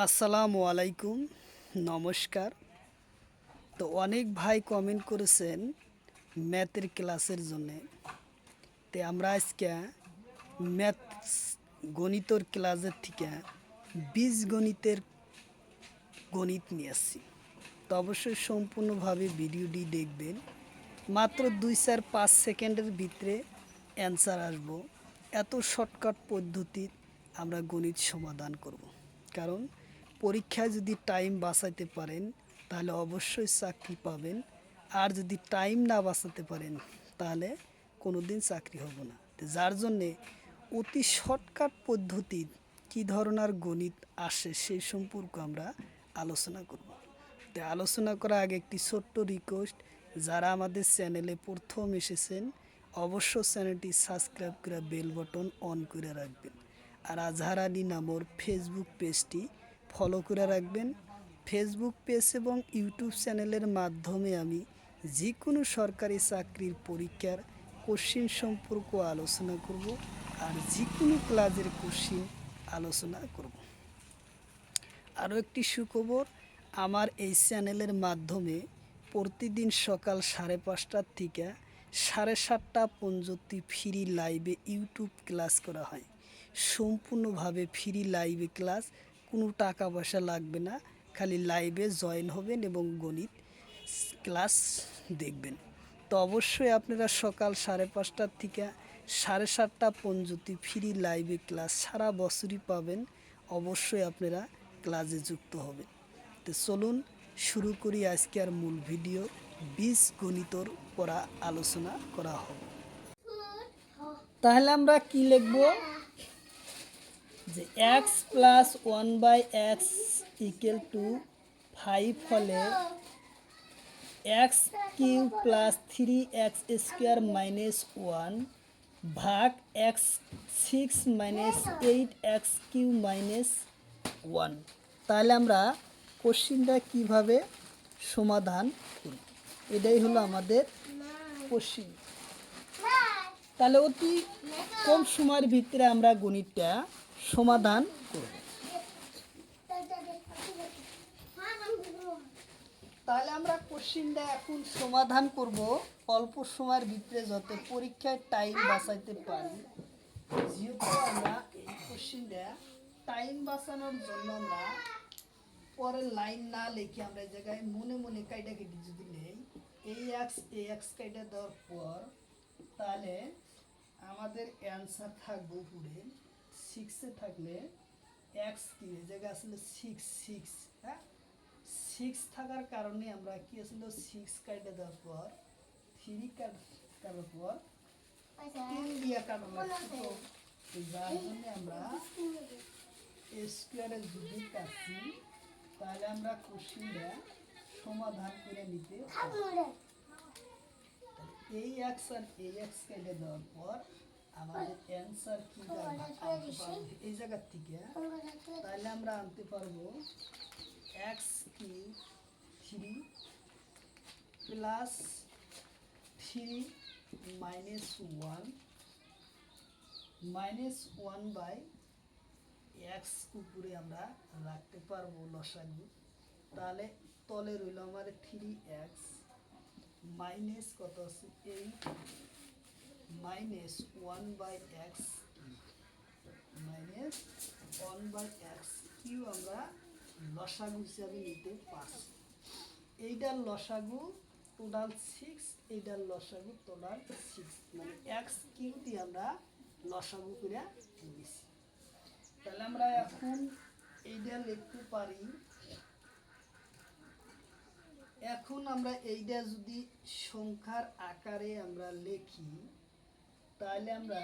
আসসালামু আলাইকুম, নমস্কার। তো অনেক ভাই কমেন্ট করেছেন ম্যাথের ক্লাসের জন্যে। তো আমরা আজকে ম্যাথ গণিতর ক্লাসের থেকে বীজগণিতের গণিত নিয়ে আসছি। তো অবশ্যই সম্পূর্ণভাবে ভিডিওটি দেখবেন। মাত্র 2-4-5 সেকেন্ডের ভিতরে অ্যান্সার আসবো। এত শর্টকাট পদ্ধতির আমরা গণিত সমাধান করব। কারণ পরীক্ষায় যদি টাইম বাঁচাইতে পারেন তাহলে অবশ্যই চাকরি পাবেন, আর যদি টাইম না বাঁচাতে পারেন তাহলে কোনো দিন চাকরি হবে না। যার জন্যে অতি শর্টকাট পদ্ধতির কী ধরনের গণিত আসে সেই সম্পর্কে আমরা আলোচনা করব। তো আলোচনা করার আগে একটি ছোট্ট রিকোয়েস্ট, যারা আমাদের চ্যানেলে প্রথম এসেছেন অবশ্য চ্যানেলটি সাবস্ক্রাইব করে বেল বাটন অন করে রাখবেন। আর আজহার আলী নামর ফেসবুক পেজটি ফলো করে রাখবেন। ফেসবুক পেজ এবং ইউটিউব চ্যানেলের মাধ্যমে আমি যে কোনো সরকারি চাকরির পরীক্ষার কোশ্চিন সম্পর্ক আলোচনা করব, আর যে কোনো ক্লাসের কোশ্চিন আলোচনা করব। আরও একটি সুখবর, আমার এই চ্যানেলের মাধ্যমে প্রতিদিন সকাল 5:30 থেকে 7:30 পর্যন্ত ফ্রি লাইভে ইউটিউব ক্লাস করা হয়। সম্পূর্ণভাবে ফ্রি লাইভে ক্লাস, কোনো টাকা পয়সা লাগবে না, খালি লাইভে জয়েন হবেন এবং গণিত ক্লাস দেখবেন। তো অবশ্যই আপনারা সকাল 5:30 থেকে 7:30 পর্যন্ত ফ্রি লাইভে ক্লাস সারা বছরই পাবেন। অবশ্যই আপনারা ক্লাসে যুক্ত হবেন। তো চলুন শুরু করি আজকের মূল ভিডিও। বীজগণিতর পড়া আলোচনা করা হবে। তাহলে আমরা কি লিখব, যে x plus 1/x equal to 5 হলে x cube plus 3x square minus 1 ভাগ x 6 minus 8x cube minus 1। তাহলে আমরা কোশ্চিনটা কিভাবে সমাধান করি, এটাই হলো আমাদের কোশ্চিন। তাহলে অতি কম সময়ের ভিতরে আমরা গণিতটা সমাধান করব। তাহলে আমরা কোশ্চিনটা এখন সমাধান করব অল্প সময়ের ভিতরে, যাতে পরীক্ষায় টাইম বাঁচাইতে পারি। যেহেতু আমরা এই কোশ্চিনটা টাইম বাঁচানোর জন্য আমরা পরের লাইন না লিখে আমরা এই জায়গায় মনে মনে কাইটা কেটে যদি নেই, এই এক্স কাইটা দেওয়ার পর তাহলে আমাদের অ্যান্সার থাকবে উপরে 6-এ থাকলে এক্স কি এই জায়গায় আসলে 6 হ্যাঁ 6 থাকার কারণে আমরা কি আসলে 6 কাইটা দেওয়ার পর 3 কাটার পর 3 দিয়ে কাটা লাগছে। তো যার জন্য আমরা স্কোয়ারের যদি কাটছি তাহলে আমরা কোশ্চিনটা সমাধান করে নিতে পারি। এই এক্স আর এই এক্স কেটে দেওয়ার পর আমাদের অ্যান্সার কি এই জায়গার থেকে, তাহলে আমরা আনতে পারবো x cube 3 plus 3 minus 1 by x উপরে আমরা রাখতে পারবো লসাগু। তাহলে তলে রইল আমার 3x মাইনাস কত আছে 8 minus 1/x minus 1/x Q আমরা লসাগু হিসাবে নিতে পারছি। এইটার লসাগু টোটাল 6, এইটার লসাগু টোটাল 6, মানে এক্স কিউ দিয়ে আমরা লসাগু করে নিয়েছি। তাহলে আমরা এখন এইটা লিখতে পারি। এখন আমরা এইটা যদি সংখ্যার আকারে আমরা লিখি তাহলে আমরা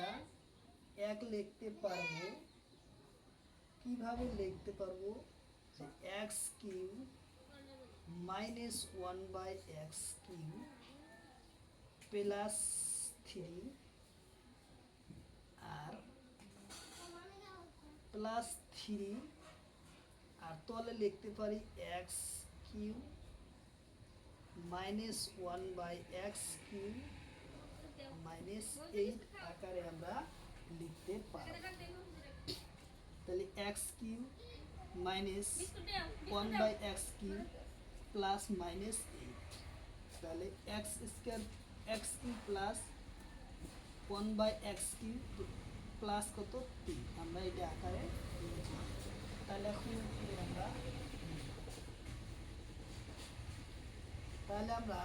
এক লিখতে পারবো। কিভাবে লিখতে পারবো, যে x Q minus 1/x cube plus 3 আর প্লাস 3 আর তলে লিখতে পারি x Q minus 1/x cube minus 8 আকারে আমরা লিখতে পারি। তাহলে x Q minus 1/x³ plus minus 8। তাহলে x square x³ plus 1/x³ plus কত 3, আমরা এটা আকারে লিখলাম। তাহলে এখন আমরা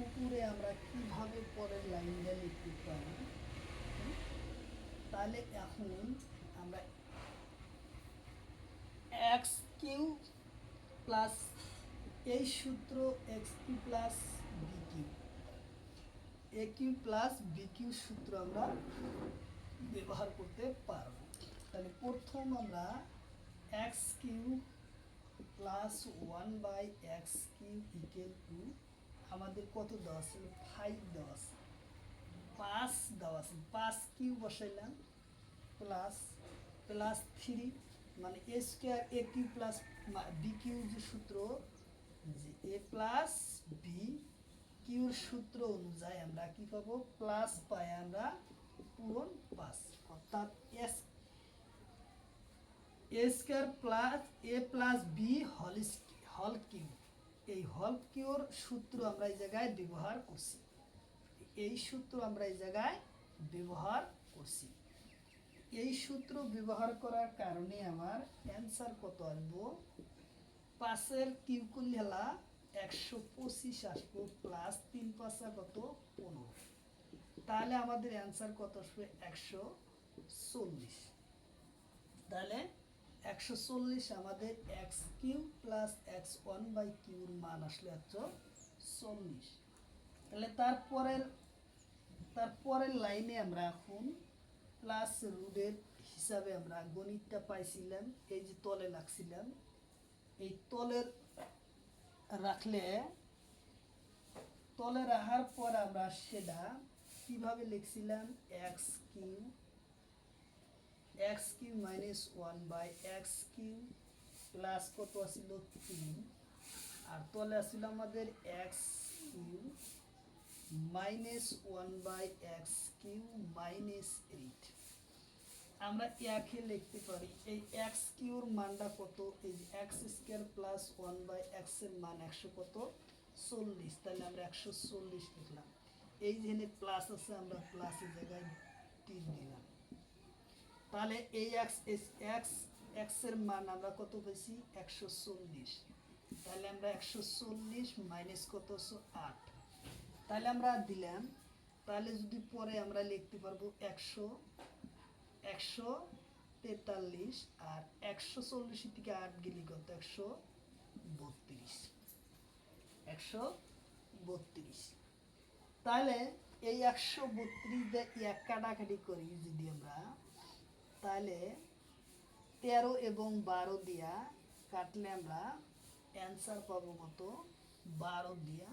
উপরে আমরা কিভাবে পরের লাইনটা লিখতে পারি। তাহলে এখন আমরা x³ প্লাস এই সূত্র x³ plus a³ plus b³ সূত্র আমরা ব্যবহার করতে পারব। তাহলে প্রথম আমরা x³ plus 1/x³ equal to আমাদের কত দেওয়া আছে 5 দেওয়া আছে, 5 দেওয়া আছে, 5³ বসাইলাম প্লাস প্লাস 3 মানে a square a³ plus b³ যে সূত্র যে a প্লাস b³ সূত্র অনুযায়ী আমরা কি পাবো প্লাস পাই আমরা পূরণ 5, অর্থাৎ a square plus a plus b হল কিউব, এই হল কিউর সূত্র আমরা এই জায়গায় ব্যবহার করছি, এই সূত্র আমরা এই জায়গায় ব্যবহার করছি। এই সূত্র ব্যবহার করার কারণে আমার অ্যান্সার কত আসবো 5-এর কিউব করলে হলা 125 আসবো প্লাস 3 5 কত 15, তাহলে আমাদের অ্যান্সার কত আসবে 140। তাহলে 140 আমাদের x³ প্লাস x1/q এর মান আসলে 140। তাহলে তারপরের লাইনে আমরা এখন প্লাস রুটের হিসাবে আমরা গণিতটা পাইছিলাম, এই যে তলে রাখছিলাম, এই তলে রাখার পর আমরা সেটা কিভাবে লিখছিলাম x³ মাইনাস 1/x³ প্লাস কত আসছিল 3, আর তলে আসছিল আমাদের x³ মাইনাস 1/x³ মাইনাস 8। আমরা একে লিখতে পারি এই x³ এর মানটা কত, এই যে x² প্লাস 1/x এর মান 100 কত 40, তাহলে আমরা 140 লিখলাম। এই যেখানে প্লাস আছে আমরা প্লাসের জায়গায় 3 দিলাম, তাহলে এই x এর মান আমরা কত পেয়েছি 140, তাহলে আমরা 140 মাইনাস কত 8, তাহলে আমরা দিলাম। তাহলে যদি পরে আমরা লিখতে পারবো 143 আর 140 থেকে 8 গেলে কত 132। তাহলে এই 132 দিয়ে এক কাটাকাটি করি যদি আমরা, তাহলে 13 এবং 12 দিয়া কাটলে আমরা অ্যান্সার পাবো কত 12 দিয়া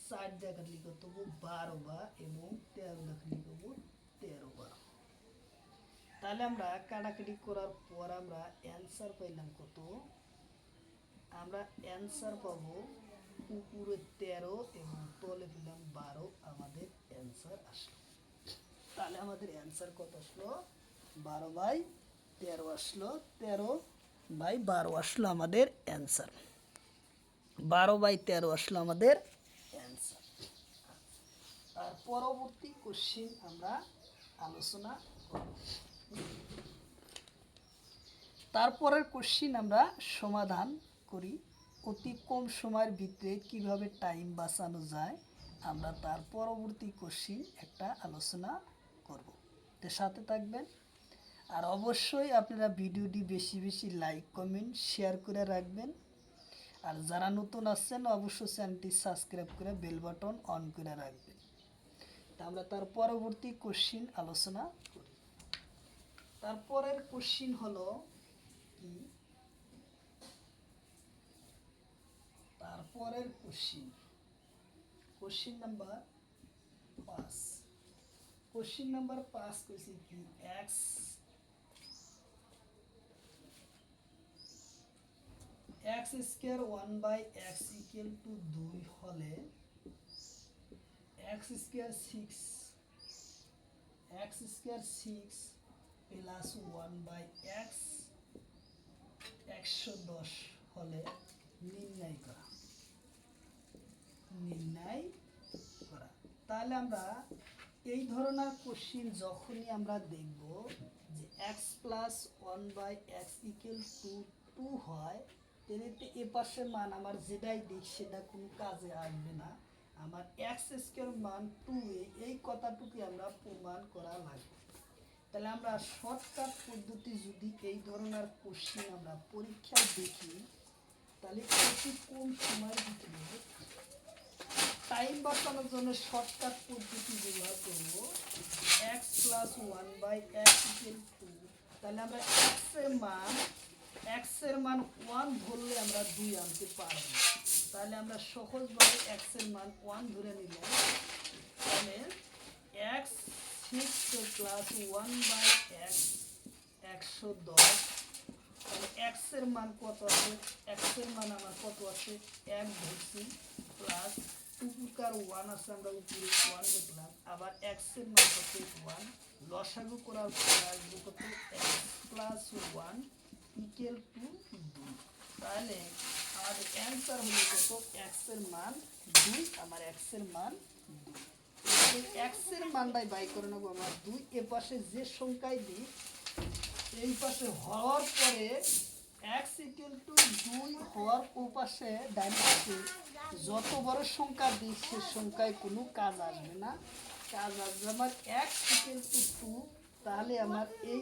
4 দিয়ে কাটলে কত 12 বা এবং 13 দিয়ে কাটলে 13 বার। তাহলে আমরা কাটাকাটি করার পর আমরা অ্যান্সার পাইলাম কত, আমরা অ্যান্সার পাবো উপরে 13 এবং তলে দিলাম 12, আমাদের অ্যান্সার আসলো। তাহলে আমাদের অ্যান্সার কত আসলো 12/13 আসলো, 13/12 আসলো আমাদের অ্যান্সার, 12/13 আসলো আমাদের অ্যান্সার। আর পরবর্তী কোশ্চেন আমরা আলোচনা করব। তারপরের কোশ্চেন আমরা সমাধান করি, অতি কম সময়ের ভিতরে কিভাবে টাইম বাঁচানো যায় আমরা তার পরবর্তী কোশ্চেন একটা আলোচনা করব। তো সাথে থাকবেন, আর অবশ্যই আপনারা ভিডিওটি বেশি বেশি লাইক কমেন্ট শেয়ার করে রাখবেন, আর যারা নতুন আসছেন অবশ্যই চ্যানেলটি সাবস্ক্রাইব করে বেল বাটন অন করে রাখবেন। তা আমরা তার পরবর্তী কোশ্চেন আলোচনা করি। তারপরের কোশ্চেন হলো কি, তারপরের কোশ্চেন নাম্বার 5। কোশ্চেন নাম্বার 5 কইছি কি x square 1/x equal to 2 হলে x স্কয়ার 6 প্লাস 1/x 110 হলে নির্ণয় করা। তাহলে আমরা এই ধরনের কোশ্চিন যখনই আমরা দেখব যে এক্স প্লাস 1/x = 2 হয়, তাহলে এ পাশের মান আমার যেটাই দিক সেটা কোনো কাজে আসবে না। আমার x² মান 2 এই কথাটুকু আমরা প্রমাণ করা লাগবে। তাহলে আমরা শর্টকাট পদ্ধতি যদি এই ধরনের কোশ্চিন আমরা পরীক্ষায় দেখি, তাহলে অতি কম সময়ের ভিতরে টাইম বাঁচানোর জন্য শর্টকাট পদ্ধতি ব্যবহার করব। x + 1/x = 2। তাহলে আমরা x এর মান 1 ধরলে আমরা 2 আনতে পারব। তাহলে আমরা সহজভাবে x এর মান 1 ধরে নিলাম। তাহলে x 6 + 1/x 110। তাহলে x এর মান কত আছে? x এর মান আমার কত আছে? 1 ধরছি, প্লাস 2 1 আছে, আমরা উপরে 1 লিখলাম। আবার x এর মান কত? 1। লসাগু করার পর আসবে কত? x + 1 = 2। তাহলে আমাদের অ্যান্সার হলো কত? x এর মান 2। আমার x এর মান 2। এই x এর মানটাই বাই করে নেব আমরা 2। এ পাশে যে সংখ্যাই দিই এই পাশে হওয়ার পরে x = 2 হওয়ার পাশে ডান পাশে যত বড় সংখ্যা দিই সে সংখ্যায় কোনো কাজ আসবে না। কাজ আসবে আমার x = 2। তাহলে আমার এই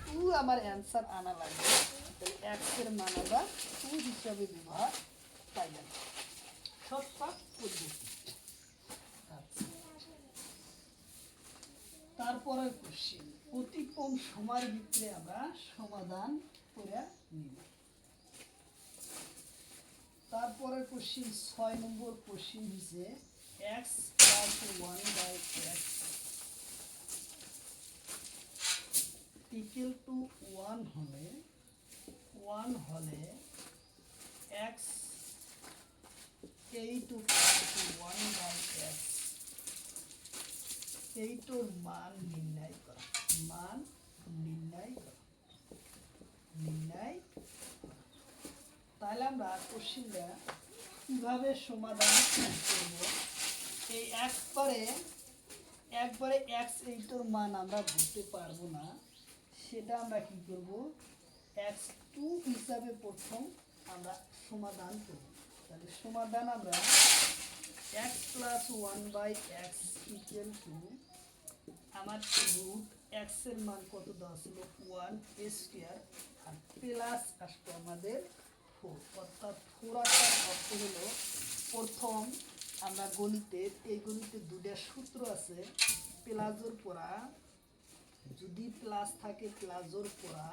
2 আমার অ্যান্সার আনা লাগবে। তাহলে x এর মান আমরা 2 হিসাবে ব্যবহার পাইলাম। শর্টকাট পদ্ধতি। তারপরে কোশ্চিন অতি কম সময়ের ভিতরে আমরা সমাধান করে নিব। তারপরে কোশ্চিন 6 নম্বর কোশ্চিন হচ্ছে x + 1/x = 1 হলে x 8 + 1/x এইটার মান নির্ণয় করা। তাহলে আমরা কোশ্চিনটা কিভাবে সমাধান করব? এই একবারে x এইটার মান আমরা ধরতে পারবো না, সেটা আমরা কি করব? x2 হিসাবে প্রথম আমরা সমাধান করব। তাহলে সমাধান আমরা x + 1/x = আমার রুট x এর মান কত দেওয়া ছিল? 1² আর প্লাস আসতো আমাদের 4। অর্থাৎ 4 আসার অর্থ হলো প্রথম আমরা গণিতে দুটা সূত্র আছে। প্লাসের পড়া, যদি প্লাস থাকে প্লাসের পড়া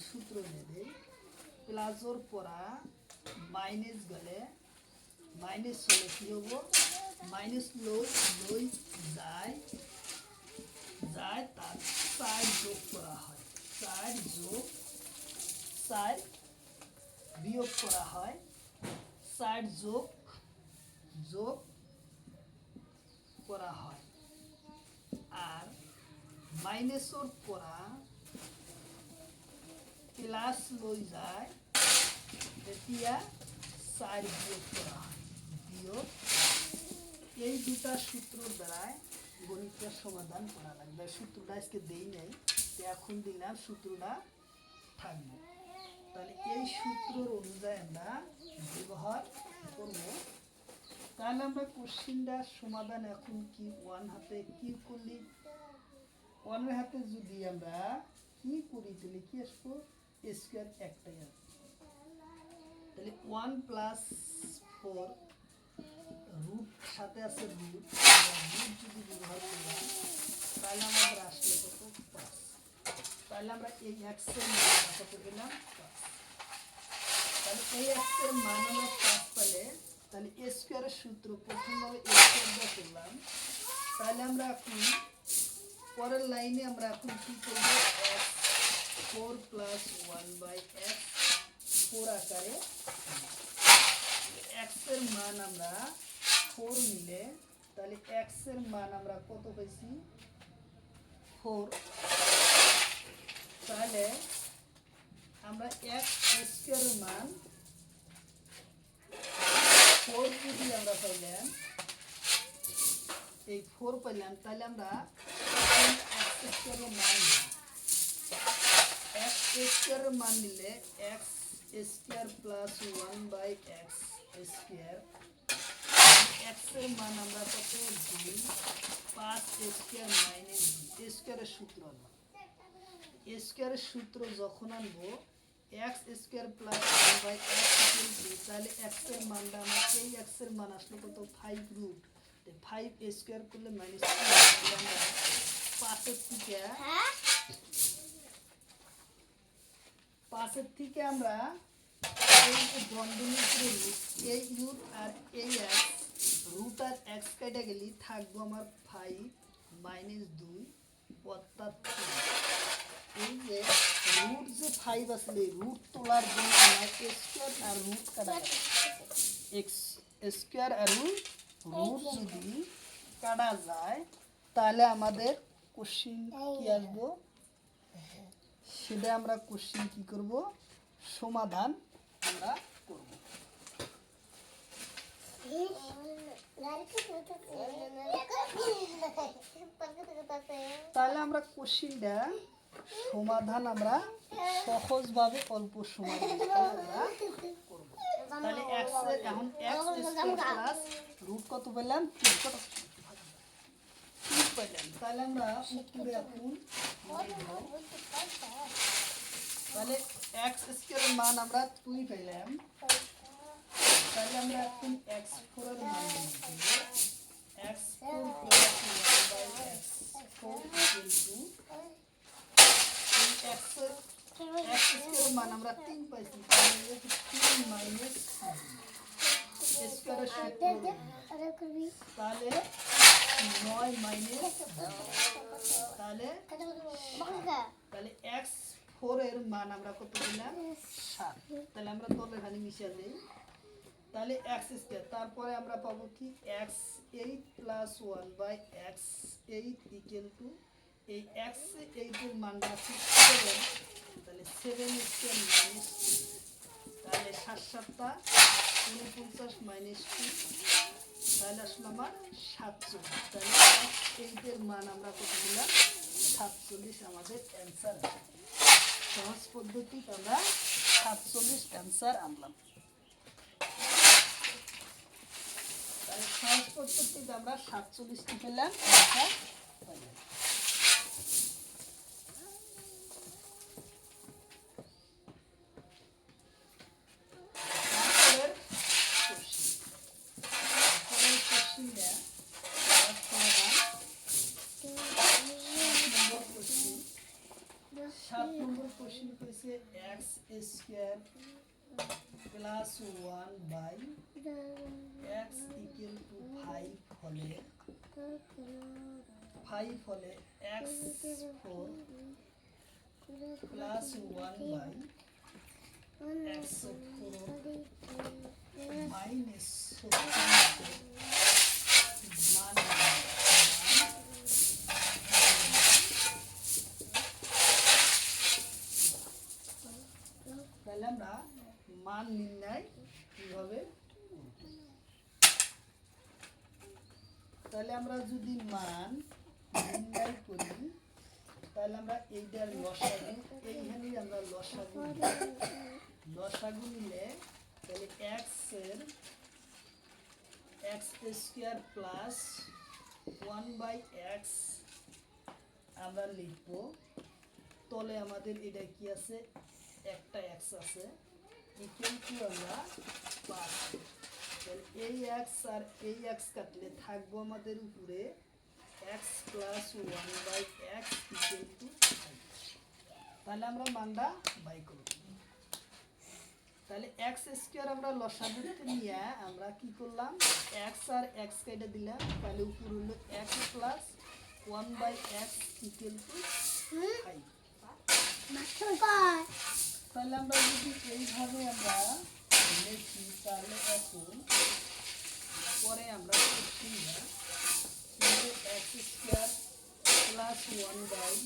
সূত্র নেবে। প্লাসের পড়া মাইনাস গেলে মাইনাস হলে কি হবো? মাইনাস লই যায় তার 4 যোগ করা হয়। 4 যোগ 4 বিয়োগ করা হয়। 4 যোগ করা হয়। আর মাইনাসের পড়া প্লাস লই যায়, এতিয়া 4 বিয়োগ করা হয়। এই দুটা সূত্রের দ্বারাই গণিতের সমাধান করা লাগবে। সূত্রটা আজকে দেই নাই, এখন দিলাম, সূত্রটা থাকবে। তাহলে এই সূত্রের অনুযায়ী আমরা ব্যবহার করব। তাহলে আমরা কোশ্চিনটার সমাধান এখন কি 1 হাতে কি করলি? 1 হাতে যদি আমরা কি করি তাহলে কি আসবো? স্কয়ার একটাই আসবে। তাহলে 1 + 4 রুট সাথে আছে রুট যদি ব্যবহার করলাম তাহলে আমাদের আসলে কত? 5। তাহলে আমরা এই x এর মান কত পেলাম? 5। তাহলে এই x এর মান আমরা 5 পেলে তাহলে a স্কয়ারের সূত্র প্রথমভাবে a স্কয়ার দিয়ে করলাম। তাহলে আমরা এখন পরের লাইনে আমরা এখন কি করব? x 4 + 1/x 4 আকারে x এর মান আমরা 4 নিলে তাহলে x এর মান আমরা কত পাইছি? 4। তাহলে আমরা এক্স স্কোয়ারের মান 4 যদি আমরা পাইলাম, এই 4 পাইলাম, তাহলে আমরা এক্স স্কোয়ারের মান এক্স স্কোয়ারের মান নিলে x square plus 1/x square, x এর মান আমরা কত 2, 5 স্কোয়ার মাইনাস 2 স্কোয়ারের সূত্র আনবো। স্কোয়ারের সূত্র যখন আনবো x square plus 1/x equal to, তাহলে এক্স এর মানটা আমার এই এক্স এর মান আসলো কত 5 রুট 5 স্কোয়ার করলে মাইনাস 2, তাহলে আমরা 5 এর থেকে আমরা এই বন্ধনীর উপরে এই রুট আর এই এক্স, রুট আর এক্স কেটে গেলে থাকবো আমার 5 মাইনাস 2 অর্থাৎ 3। এই যে রুট যে 5 আসলে রুট তোলার জন্য আমরা স্কোয়ার আর রুট কাটা এক্স স্কোয়ার আর রুট যদি কাটা যায়, তাহলে আমাদের কোশ্চিন কি আসবো, সেটা আমরা কোশ্চিন কি করব, সমাধান আমরা করব। তাহলে আমরা কোশ্চিনটা সমাধান আমরা সহজভাবে অল্প সময় আমরা করব। তাহলে x এর এখন x স্কয়ার প্লাস রুট কত পেলাম 3 কত 3 পেলাম, তাহলে আমরা উত্তরে এখন তাহলে x স্কয়ারের মান আমরা 2 পেলাম, তাহলে আমরা এখন x4 এর মান নিব, x4 প্লাস 1/x4 x স্কয়ারের মান আমরা 3 পাইছি, তাহলে 3 মাইনাস স্কয়ারের সূত্র, তাহলে 9 মাইনাস, তাহলে x4 এর মান আমরা কত পেলাম 7, তাহলে আমরা তলের হানি মিশিয়ে দেই, তাহলে x স্কয়ার, তারপরে আমরা পাবো কি x8 plus 1/x8 equal to এই x8 এর মানটা আছে 7, তাহলে 7 স্কয়ার মাইনাস 2, তাহলে 7 7টা 49 মাইনাস 2, তাহলে আসলে আমার 47, তাহলে x8 এর মান আমরা কত দিলাম 47 আমাদের অ্যানসার। সহজ পদ্ধতিতে আমরা 47 অ্যানসার আনলাম। তাহলে সহজ পদ্ধতিতে আমরা 47টি পেলাম অ্যানসার পেলাম। x square plus 1/x equal to 5 হলে x4 প্লাস 1/x4 মাইনাস তাহলে আমরা মান নির্ণয় কিভাবে, তাহলে আমরা যদি মান নির্ণয় করি, তাহলে আমরা এইটার লসাগু, এইখানেই আমরা লসাগু নিলে, তাহলে x স্কয়ার প্লাস 1/x আমরা লিখব, তলে আমাদের এটা কি আছে একটা x আছে ইকুয়াল টু আমরা পাস, তাহলে এই x আর এই x কাটলে থাকবো আমাদের উপরে x plus 1/x equal to, তাহলে আমরা মানটা বাই করব। তাহলে x স্কয়ার আমরা লসাগুতে নিয়ে আমরা কি করলাম x আর x কেটে দিলাম, তাহলে উপরে হলো x plus 1/x equal to 5। তাহলে আমরা যদি এইভাবে আমরা লিখি, তাহলে এখন পরে আমরা x square plus 1/x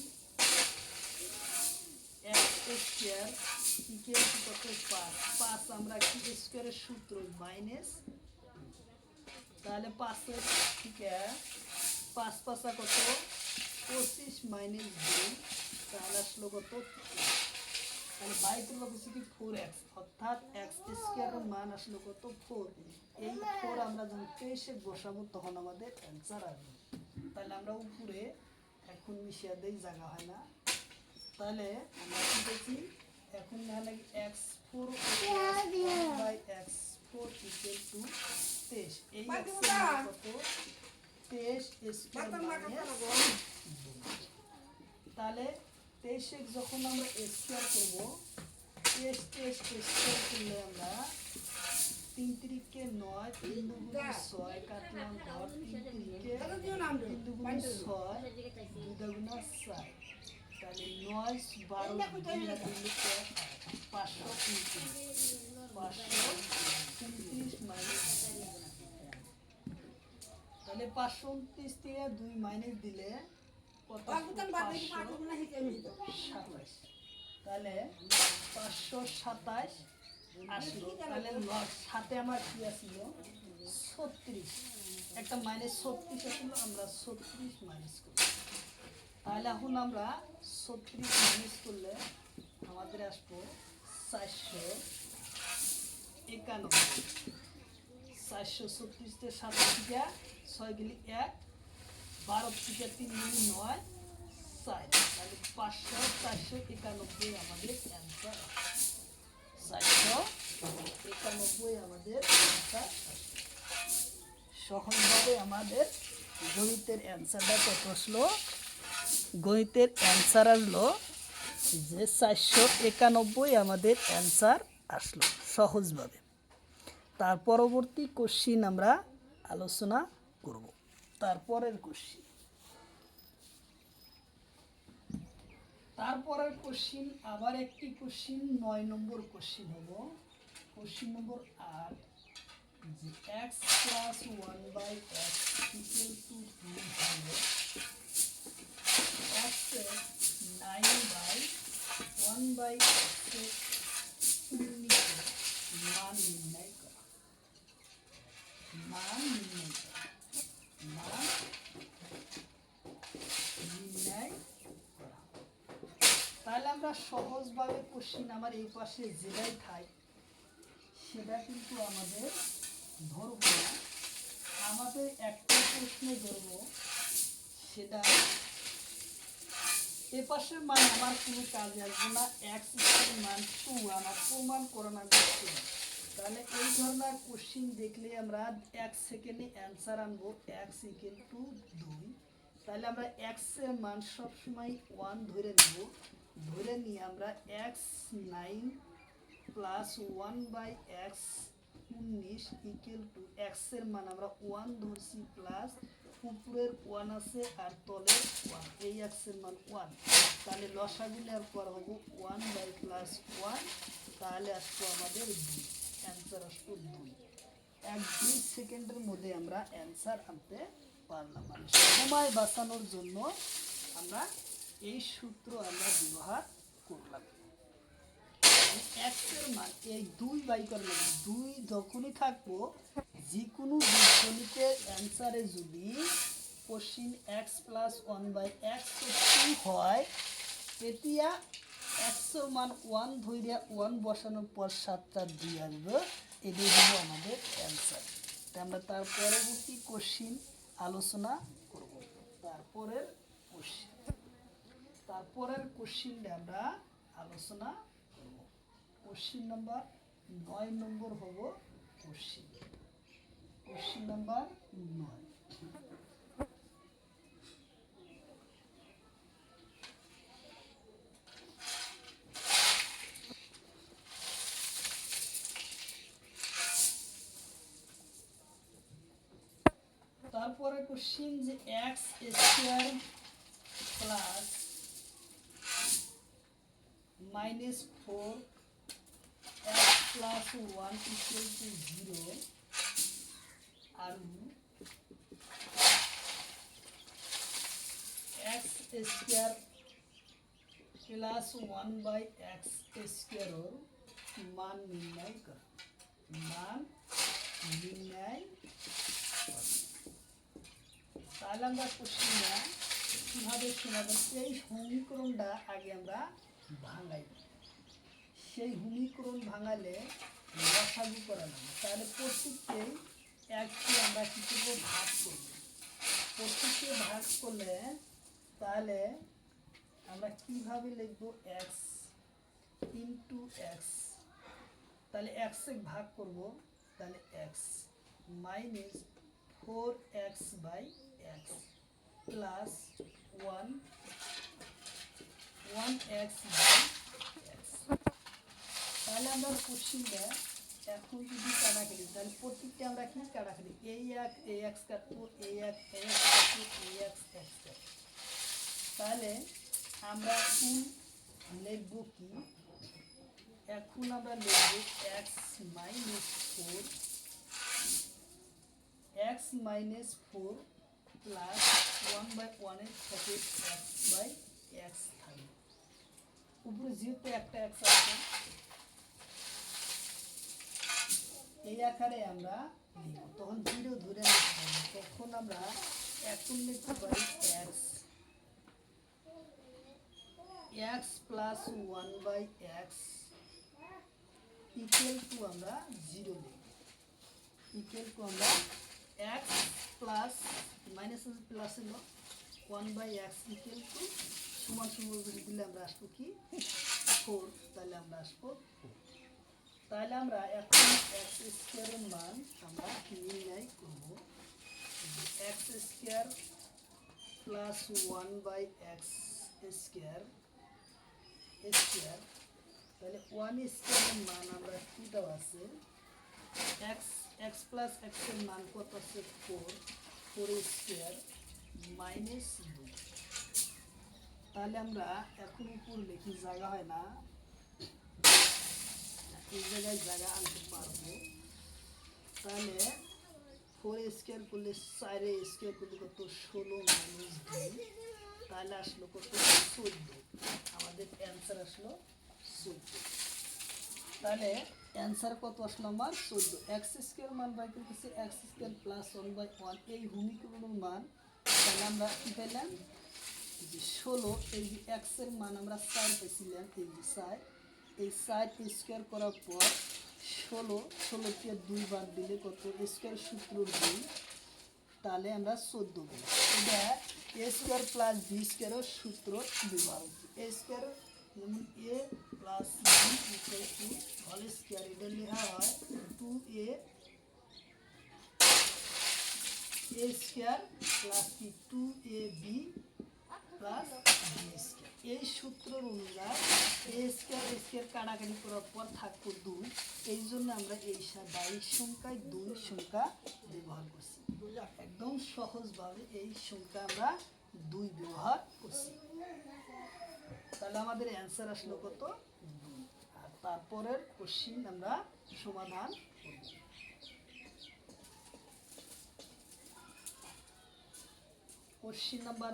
x square equal to কত 5 5 আমরা কি স্কোয়ারের সূত্র মাইনাস, তাহলে 5 থেকে 5 5 কত 25 মাইনাস 2, তাহলে আসলো কত, তাহলে বাইকের কত হচ্ছে কি 4x, অর্থাৎ এক্স স্কোয়ারের মান আসলো কত 4। এই 4 আমরা যখন 23 বসাবো তখন আমাদের অ্যান্সার আসবে। তাহলে আমরা উপরে এখন মিশিয়ে দেই, জায়গা হয় না, তাহলে আমরা কি দেখি এখন নাহলে x4 by x4 equal to 23, এই x এর মান কত 23 স্কয়ার মাইনাস 2। তাহলে 23 যখন আমরা স্কয়ার করব, 23 স্কয়ার করলে আমরা 3 3 কে 9, 3 দুগুণে 6 কাটলাম ঘর, 3 3 কে 3 দুগুণে 6, 2 দুগুণে 4, তাহলে 9 12 দুগুণে 529 মাইনাস, তাহলে 529 থেকে 2 মাইনাস দিলে কত 527, তাহলে 527 আসলো। তাহলে সাথে আমার কি আসলো 36, একটা মাইনাস 36 আসলো, আমরা 36 মাইনাস করব। তাহলে এখন আমরা 36 মাইনাস করলে আমাদের আসবো 491, 436 তে 7 থেকে 6 গেলে 1, 12 থেকে 3 গেলে 9, 4, তাহলে 491 আমাদের অ্যান্সার, 491 আমাদের অ্যান্সার। সহজভাবে আমাদের গণিতের অ্যান্সারটা কত আসলো, গণিতের অ্যান্সার আসলো যে 491 আমাদের অ্যান্সার আসলো সহজভাবে। তার পরবর্তী কোশ্চিন আমরা আলোচনা করব। তারপরের কোশ্চিন আবার একটি কোশ্চিন 9 নম্বর কোশ্চিন হলো, কোশ্চিন নম্বর 8, যে x plus 1 by x equal to 2 হলে x এর 9 বাই 1 বাই x এর 19 মান নির্ণয় করা, মান নির্ণয় করা, মান নির্ণয় করা। তাহলে আমরা সহজভাবে কোশ্চিন আমার এই পাশে যেটাই খাই সেটা কিন্তু আমাদের ধরবো না, আমাদের একটা প্রশ্ন ধরবো, সেটা এ পাশের মান আমার কোনো কাজে আসবে না, x এর মান 2 আমার প্রমাণ করানো যাচ্ছে। তাহলে এই ধরনের কোশ্চিন দেখলে আমরা 1 সেকেন্ডে অ্যান্সার আনবো, x ইকুয়াল টু 2। তাহলে আমরা x এর মান সবসময় 1 ধরে নেব, ধরে নিয়ে আমরা x 9 plus 1 by x 19 equal to x এর মান আমরা 1 ধরছি, প্লাস উপরের 1 আছে আর তলের 1, এই x এর মান 1, তাহলে লসাগু নেওয়ার পর হবো 1 বাই প্লাস 1, তাহলে আসবো আমাদের 2, অ্যান্সার আসবো 2। 1-2 সেকেন্ডের মধ্যে আমরা অ্যান্সার আনতে পারলাম। মানে সময় বাঁচানোর জন্য আমরা এই সূত্র আমরা ব্যবহার করলাম। x এর মান এই 2 বাই করে নেব, 2 যখনই থাকবো যে কোনো বীজগণিতের অ্যান্সারে যদি question x plus 1 by x 2 হয়, তেতিয়া x এর মান 1 ধইরা 1 বসানোর পর 7টা 2 আসবে, এটাই হলো আমাদের অ্যান্সার। আমরা তার পরবর্তী কোশ্চিন আলোচনা করব। তারপরের কোশ্চিনটা আমরা আলোচনা করব। কোশ্চিন নাম্বার 9 নম্বর হবো কোশ্চিন নাম্বার 9। তারপরে কোশ্চিন যে x square plus minus 4 x plus 1 equal to 0 আর x স্কয়ার প্লাস 1/x স্কোয়ারের মান নির্ণয় করো। মান নির্ণয় করো। তাহলে আমরা কোশ্চেনটা কীভাবে সমাধান, এই সমীকরণটা আগে আমরা ভাঙাই। সেই সমীকরণ ভাঙালে লসাগু করা যাবে। তাহলে প্রত্যেককেই একটি আমরা কী করবো, ভাগ করব। প্রত্যেককে ভাগ করলে তাহলে আমরা কীভাবে লিখবো, এক্স ইন্টু এক্স। তাহলে এক্স ভাগ করব, তাহলে x minus 4x/x plus 1x/x। তাহলে আমরা কোশ্চিনটা এখন যদি কাটাকাটি, তাহলে প্রত্যেকটা আমরা কি কাটাকাটি, এই এক্স কাটবো, এই এক্স কাটবো, এই এক্স কাটবো। তাহলে আমরা এখন লিখবো কি, এখন আমরা লিখবো এক্স মাইনাস 4 প্লাস 1/1 থেকে x/x থাকবে। উপরে যেহেতু একটা এক্স আছে এই আকারে আমরা লিখব, তখন 0 ধরে নিতে হবে। তখন আমরা এখন লিখতে পারি x plus 1/x equal to আমরা 0 লিখব। ইকুয়াল টু আমরা x প্লাস মাইনাস প্লাস হলো 1/x ইকুয়াল টু সমান সমান দিলে আমরা আসবো কি 4। তাহলে আমরা আসবো 4। তাহলে আমরা এখন এক্স স্কোয়ারের মান আমরা নির্ণয় করব। X square plus 1/x square. তাহলে 1 স্কোয়ারের মান আমরা কি দেওয়া আছে, এক্স প্লাস এক্সের মান কত আছে 4 স্কোয়ার মাইনাস 2। তাহলে আমরা এখন উপর লিখি, জায়গা হয় না, এই জায়গায় জায়গা আনতে পারবো। তাহলে 4 স্কোয়ার করলে 4 স্কোয়ার করলে কত 16 মাইনাস 2, তাহলে আসলো কত 14। আমাদের অ্যান্সার আসলো 14। তাহলে অ্যান্সার কত আসলো আমার 14। এক্স স্কোয়ার মান বাই করতেছি এক্স স্কোয়ার প্লাস 1/1 এই সমীকরণের মান। তাহলে আমরা কি পেলাম যে 16। এই যে এক্স এর মান আমরা 4 পেয়েছিলাম, এই যে 4, এই 4 স্কোয়ার করার পর 16কে 2 বার দিলে কত স্কোয়ার সূত্র 2, তাহলে আমরা 14 পেলাম। এটা এ স্কোয়ার প্লাস বি স্কোয়ারের সূত্র ব্যবহার করছি। এ স্কোয়ার যেমন A plus B equal to whole square, এটা লেখা হয় 2a স্কোয়ার প্লাস কি 2ab প্লাস বি স্কোয়ার। এই সূত্র অনুযায়ী এ স্কোয়ার স্কোয়ার কাটাকাটি করার পর থাকবো 2, এই জন্য আমরা এই সংখ্যায় 2 সংখ্যা ব্যবহার করছি। একদম সহজভাবে এই সংখ্যা আমরা 2 ব্যবহার করছি। তাহলে আমাদের অ্যান্সার আসলো কত 2। আর তারপরের কোশ্চিন আমরা সমাধান করব। কোশ্চিন নাম্বার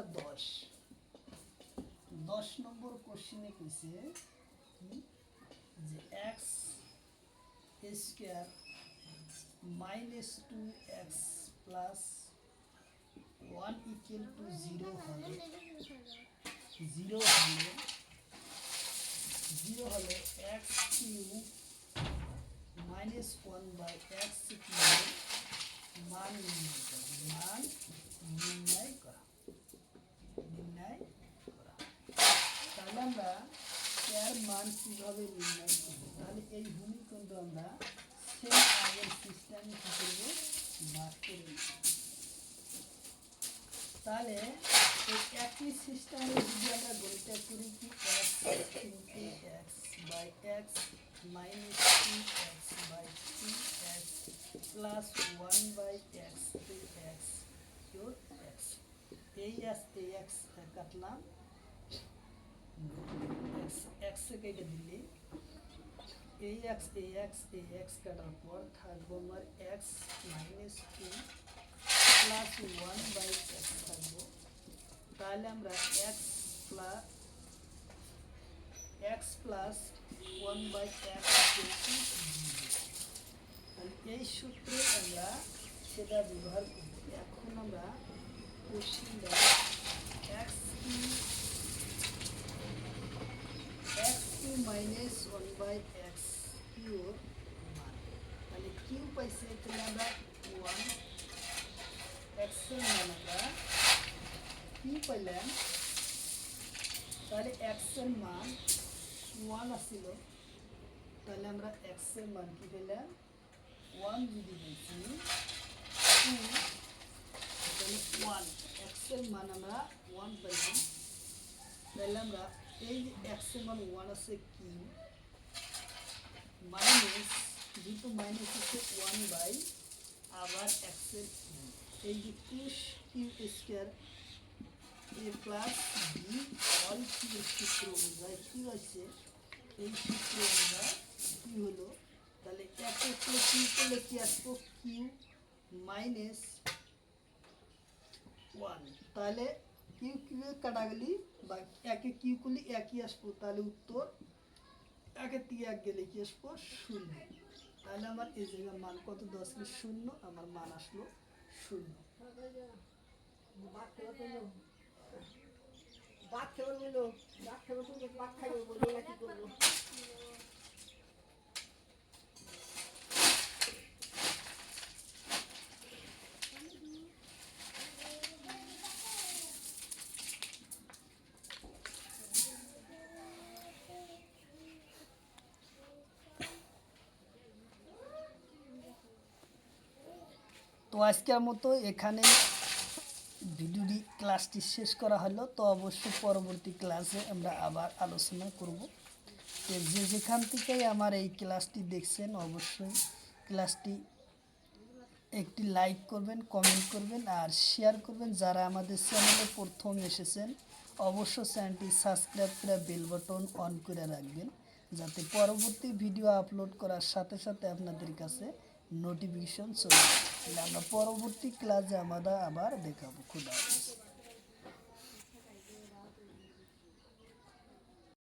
10 নম্বর কোশ্চিনে কইছে যে x square minus 2x plus 1 equal to 0 হলে 0 হলে x cube minus 1/x cube মান নির্ণয় করা। তাহলে আমরা এর মান কীভাবে নির্ণয় করব, তাহলে এই ভূমিকণ্ড আমরা সেই আগের সিস্টেমে কী করবো, বাদ করে নেব। তাহলে এই একই সিস্টেমে যদি আমরা গণিতটা করি কি x/x minus 2x/2x plus 1/x cube x, এই x কাটলাম, x কেটে দিলে এই x কাটার পর থাকবো আমার x মাইনাস 2 প্লাস 1/x থাকবো। তাহলে আমরা x plus X plus one by X এই সূত্রে আমরা সেটা ব্যবহার করব। এখন আমরা কোশ্চেনটা X Q minus one by X কিউর মান, তাহলে কিউ পাইছে তাহলে আমরা ওয়ান, এক্সের মান আমরা কিউ পাইলাম, তাহলে এক্সের মান ওয়ান আসছিল, তাহলে আমরা এক্সের মান কি পেলাম ওয়ান, যদি বলছি টু তাহলে ওয়ান, এক্সের মান আমরা ওয়ান পেলাম, তাহলে আমরা এই যে এক্সের মান ওয়ান আছে কিউ মাইনাস, যেহেতু মাইনাস হচ্ছে ওয়ান বাই আবার এক্সের কিউ, এই যে কিউ স্কোয়ার এ প্লাস বি অল কিউ সূত্র অনুযায়ী কি হচ্ছে, এই সূত্র অনুযায়ী কি হলো, তাহলে এক করলে কিউ করলে কি আসবো কিউ মাইনাস ওয়ান, তাহলে কিউ কিউ কাটা গেলি বা একে কিউ করলে একই আসবো, তাহলে উত্তর একের থেকে এক গেলে কি আসবো শূন্য, তাহলে আমার এই জায়গার মান কত দেওয়া ছিল শূন্য, আমার মান আসলো শূন্য। তো আজকের মতো এখানে ভিডিওটি ক্লাসটি শেষ করা হলো। তো অবশ্যই পরবর্তী ক্লাসে আমরা আবার আলোচনা করব। তো যে যেখান থেকেই আমার এই ক্লাসটি দেখছেন অবশ্যই ক্লাসটি একটি লাইক করবেন, কমেন্ট করবেন আর শেয়ার করবেন। যারা আমাদের চ্যানেলে প্রথম এসেছেন অবশ্যই চ্যানেলটি সাবস্ক্রাইব করে বেল বাটন অন করে রাখবেন, যাতে পরবর্তী ভিডিও আপলোড করার সাথে সাথে আপনাদের কাছে নোটিফিকেশন চলে যায়। আমরা পরবর্তী ক্লাসে আমরা আবার দেখাবো। খুদা হাফেজ।